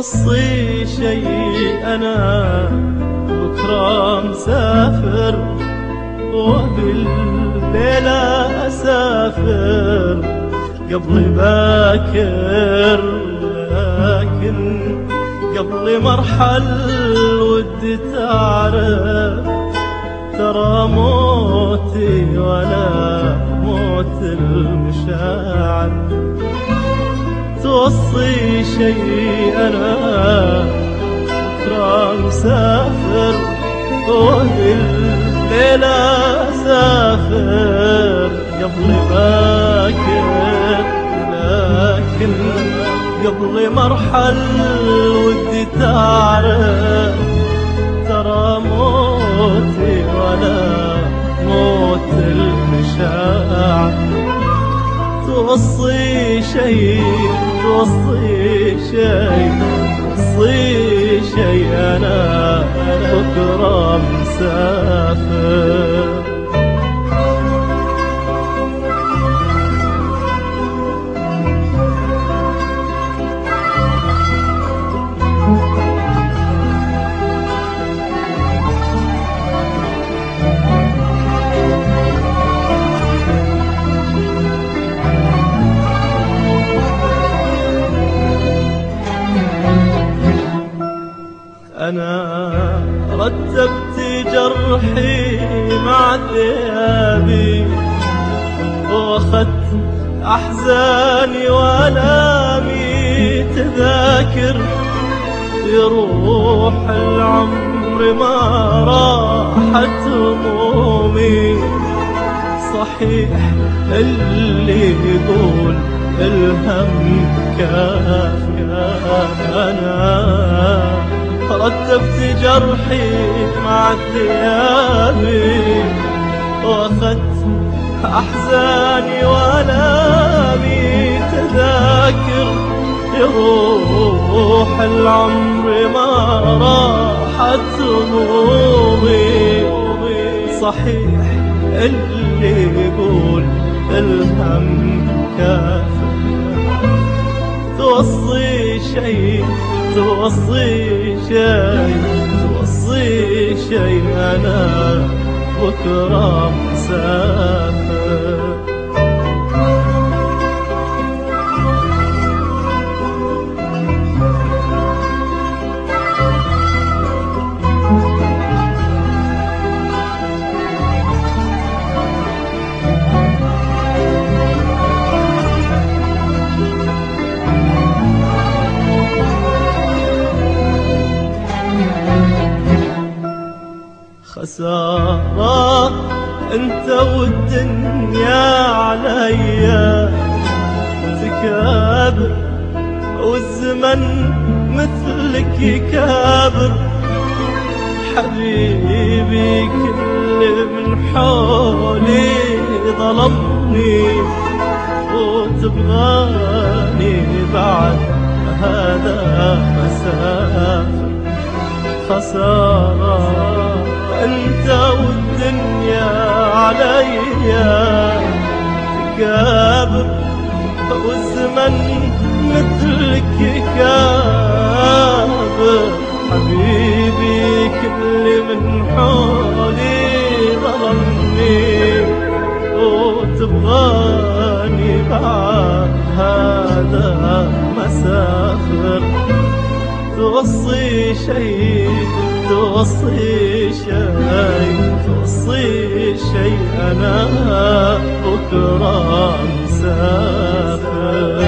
توصي شيء أنا بكرة مسافر، وبالليلة أسافر قبل باكر، لكن قبل مرحل ودي تعرف ترى موتي ولا موت المشاعر. توصي شيء أنا بكرة مسافر، وبالليلة أسافر قبل باكر، لكن قبل مرحل ودي تعرف ترى موتي ولا موت المشاعر. توصي شيء توصي شيء توصي شيء أنا بكرة مسافر. أنا رتبت جرحي مع ثيابي، وأخذت أحزاني وآلامي تذاكر، يروح العمر ما راحت همومي. صحيح اللي يقول الهم كافي، أنا رتبت جرحي مع ثيابي، وأخذت أحزاني وآلامي تذاكر، يروح العمر ما راحت همومي. صحيح اللي يقول الهم كافي. توصي شيء توصي شيء توصي شيء أنا بكرة مسافر. خسارة انت والدنيا عليا تكابر، والزمن مثلك يكابر. حبيبي كل من حولي ظلمني، وتبغاني بعد هذا مسافر. خسارة انت والدنيا عليا تكابر، والزمن مثلك يكابر. حبيبي كل من حولي ظلمني، وتبغاني بعد هذا مسافر. توصي شيء توصي شيء توصي شيء أنا بكرة مسافر.